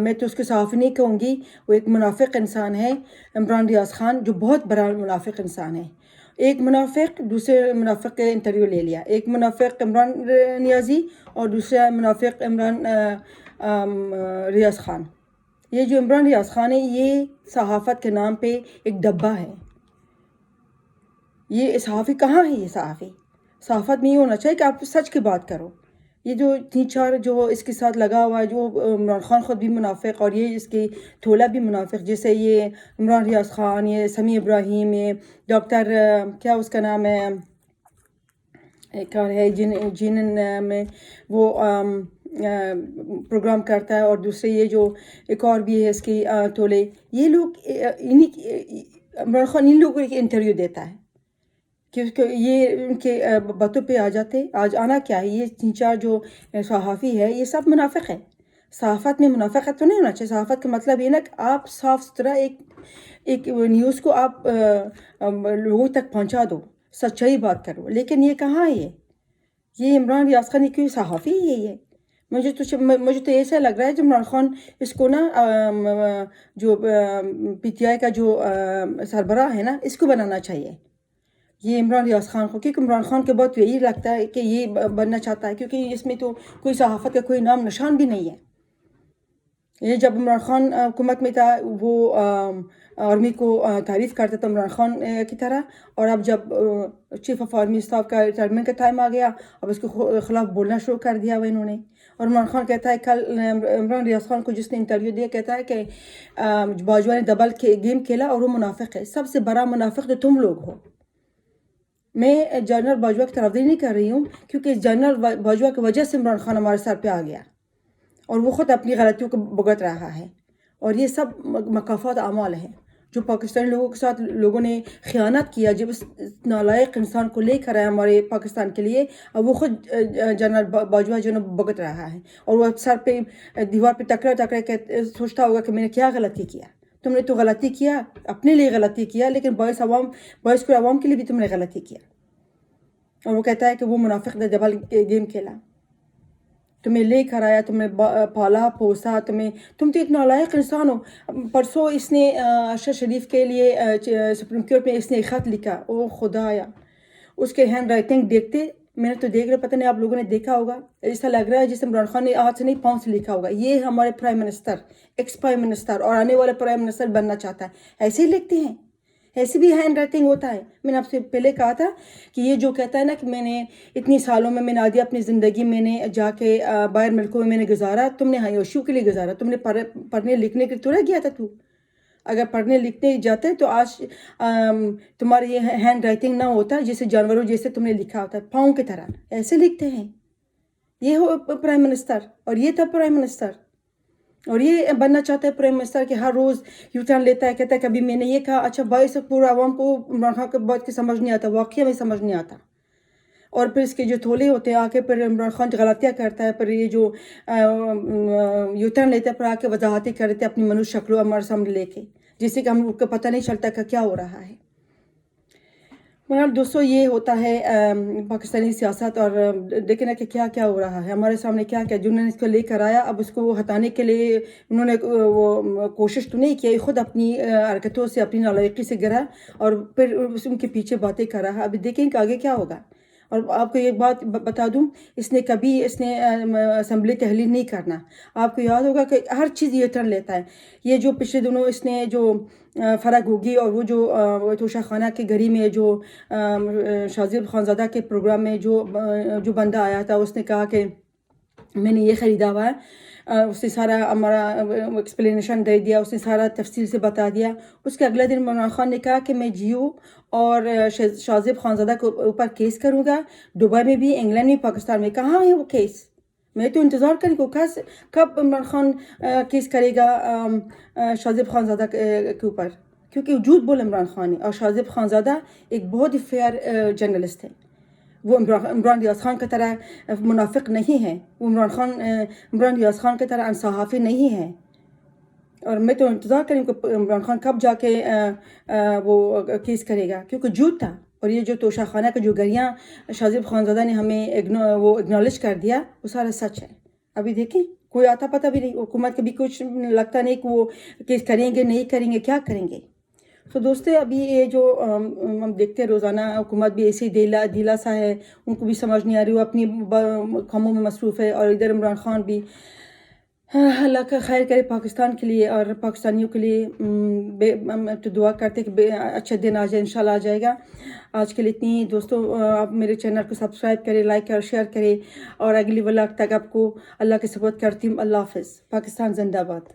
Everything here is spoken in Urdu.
میں تو اس کے صحافی نہیں کہوں گی، وہ ایک منافق انسان ہے عمران ریاض خان، جو بہت بڑا منافق انسان ہے۔ ایک منافق دوسرے منافق کے انٹرویو لے لیا، ایک منافق عمران نیازی اور دوسرا منافق عمران ریاض خان۔ یہ جو عمران ریاض خان ہے یہ صحافت کے نام پہ ایک ڈبہ ہے۔ یہ صحافی کہاں ہے؟ یہ صحافت میں یہ ہونا چاہیے کہ آپ سچ کی بات کرو۔ یہ جو 3-4 جو اس کے ساتھ لگا ہوا ہے، جو عمران خان خود بھی منافق اور یہ اس کی تھولا بھی منافق، جیسے یہ عمران ریاض خان، یہ سمیع ابراہیم، یہ ڈاکٹر کیا اس کا نام ہے، ایک اور ہے جینن میں وہ پروگرام کرتا ہے، اور دوسرے یہ جو ایک اور بھی ہے اس کی تھولے، یہ لوگ عمران خان ان لوگوں کو انٹرویو دیتا ہے کیونکہ یہ ان کے باتوں پہ آج آنا کیا ہے، یہ 3-4 جو صحافی ہے یہ سب منافق ہیں۔ صحافت میں منافقت تو نہیں ہونا چاہیے۔ صحافت کا مطلب یہ نا کہ آپ صاف ستھرا ایک نیوز کو آپ لوگوں تک پہنچا دو، سچائی بات کرو، لیکن یہ کہاں ہے؟ یہ عمران ریاض خان کی صحافی یہی ہے۔ مجھے تو ایسا لگ رہا ہے کہ عمران خان اس کو نا جو پی ٹی آئی کا جو سربراہ ہے نا، اس کو بنانا چاہیے یہ عمران ریاض خان کو، کیونکہ عمران خان کے بہت یہی لگتا ہے کہ یہ بننا چاہتا ہے، کیونکہ اس میں تو کوئی صحافت کا کوئی نام نشان بھی نہیں ہے۔ یہ جب عمران خان حکومت میں تھا وہ آرمی کو تعریف کرتا تھا عمران خان کی طرح، اور اب جب چیف آف آرمی اسٹاف کا ریٹائرمنٹ کا ٹائم آ گیا، اب اس کے خلاف بولنا شروع کر دیا وہ انہوں نے۔ اور عمران خان کہتا ہے، کل عمران ریاض خان کو جس نے انٹرویو دیا کہتا ہے کہ باجوہ نے ڈبل گیم کھیلا اور وہ منافق ہے، سب سے بڑا منافق تو تم لوگ ہو۔ میں جنرل باجوہ کی طرفداری نہیں کر رہی ہوں، کیونکہ جنرل باجوہ کی وجہ سے عمران خان ہمارے سر پہ آ گیا اور وہ خود اپنی غلطیوں کو بھگت رہا ہے، اور یہ سب مکافات اعمال ہیں جو پاکستانی لوگوں کے ساتھ لوگوں نے خیانت کیا، جب اس نالائق انسان کو لے کر آیا ہمارے پاکستان کے لیے، اب وہ خود جنرل باجوہ جو ہے بھگت رہا ہے، اور وہ سر پہ دیوار پہ ٹکرا کے سوچتا ہوگا کہ میں نے کیا غلطی کیا۔ تم نے تو غلطی کیا، اپنے لیے غلطی کیا، لیکن باعث کو عوام کے لیے بھی تم نے غلطی کیا۔ اور وہ کہتا ہے کہ وہ منافق نے ڈبل گیم کھیلا، تمہیں لے کر آیا، تمہیں پالا پوسا، تم تو ایک نالائق انسان ہو۔ پرسوں اس نے ارشد شریف کے لیے سپریم کورٹ میں اس نے ایک خط لکھا، او خدایا، اس کے ہینڈ رائٹنگ دیکھتے، میں نے تو دیکھ رہا، پتہ نہیں آپ لوگوں نے دیکھا ہوگا، ایسا لگ رہا ہے جیسے عمران خان نے ہاتھ سے نہیں پاؤں سے لکھا ہوگا۔ یہ ہمارے prime minister, ex prime minister اور آنے والا پرائم منسٹر بننا چاہتا ہے، ایسے ہی لکھتے ہیں، ایسے بھی ہینڈ رائٹنگ ہوتا ہے۔ میں نے آپ سے پہلے کہا تھا کہ یہ جو کہتا ہے نا کہ میں نے اتنی سالوں میں نے آدھی اپنی زندگی میں نے جا کے باہر ملکوں میں نے گزارا، تم نے حیاشیوں کے لیے گزارا، تم نے پڑھنے لکھنے کے لیے تھوڑا گیا تھا۔ اگر پڑھنے لکھنے جاتے تو آج تمہارے یہ ہینڈ رائٹنگ نہ ہوتا، جیسے جانوروں جیسے تم نے لکھا ہوتا، پاؤں کی طرح ایسے لکھتے ہیں۔ یہ ہو پرائم منسٹر، اور یہ تھا پرائم منسٹر، اور یہ بننا چاہتا ہے پرائم منسٹر کہ ہر روز یو ٹرن لیتا ہے، کہتا ہے کبھی میں نے یہ کہا، اچھا باعث پورا عوام کو عمران خان کے بات کی سمجھ نہیں آتا، واقعہ میں سمجھ نہیں آتا، اور پھر اس کے جو تھولے ہوتے ہیں آ کے پھر عمران خان غلطیاں کرتا ہے، پھر یہ جو یو ٹرن لیتا ہے پھر آ کے وضاحتیں کرتے اپنی منوش شکلوں ہمارے سامنے لے کے، جس سے کہ ہم کو پتہ نہیں چلتا کہ کیا ہو رہا ہے۔ دوستو، یہ ہوتا ہے پاکستانی سیاست، اور دیکھیں نا کہ کیا ہو رہا ہے ہمارے سامنے، کیا جنہوں نے اس کو لے کر آیا، اب اس کو ہٹانے کے لیے انہوں نے وہ کوشش تو نہیں کیا، خود اپنی حرکتوں سے اپنی نالائقی سے گرا اور پھر ان کے پیچھے باتیں کر رہا۔ ابھی دیکھیں کہ آگے کیا ہوگا۔ اور آپ کو ایک بات بتا دوں، اس نے اسمبلی تحلیل نہیں کرنا۔ آپ کو یاد ہوگا کہ ہر چیز یہ ٹرن لیتا ہے۔ یہ جو پچھلے دنوں اس نے جو فرح گوگی اور وہ جو توشہ خانہ کے گھری میں جو شازیب خانزادہ کے پروگرام میں جو بندہ آیا تھا، اس نے کہا کہ میں نے یہ خریدا ہوا ہے، اس نے سارا ہمارا ایکسپلینیشن دے دیا، اس نے سارا تفصیل سے بتا دیا۔ اس کے اگلے دن عمران خان نے کہا کہ میں جیو اور شازیب خانزادہ کے اوپر کیس کروں گا، دبئی میں بھی، انگلینڈ میں، پاکستان میں۔ کہاں ہے وہ کیس؟ میں تو انتظار کریں کہ کب عمران خان کیس کرے گا شازیب خانزادہ کے اوپر، کیونکہ جھوٹ بول عمران خان ہے، اور شازیب خانزادہ ایک بہت ہی فیئر جرنلسٹ ہے۔ وہ عمران ریاض خان کی طرح منافق نہیں ہے، وہ عمران ریاض خان کی طرح صحافی نہیں ہے۔ اور میں تو انتظار کریں کہ عمران خان کب جا کے وہ کیس کرے گا، کیونکہ جھوٹ تھا۔ اور یہ جو توشہ خانہ کا جو گھریاں شازیب خانزادہ نے ہمیں اگنالج کر دیا، وہ سارا سچ ہے۔ ابھی دیکھیں کوئی آتا پتہ بھی نہیں، حکومت کبھی کچھ لگتا نہیں کہ وہ کیس کریں گے نہیں کریں گے، کیا کریں گے. تو دوستو ابھی یہ جو ہم دیکھتے ہیں روزانہ حکومت بھی ایسے ڈھیلا سا ہے، ان کو بھی سمجھ نہیں آ رہی، وہ اپنی کاموں میں مصروف ہے. اور ادھر عمران خان بھی، اللہ کا خیر کرے پاکستان کے لیے اور پاکستانیوں کے لیے. ہم تو دعا کرتے کہ اچھا دن آ جائے، انشاءاللہ آ جائے گا. آج کے لیے اتنی ہی دوستو، آپ میرے چینل کو سبسکرائب کریں، لائک کریں، شیئر کریں، اور اگلی ولاگ تک آپ کو اللہ کے سپورٹ کرتی ہوں. اللہ حافظ. پاکستان زندہ باد.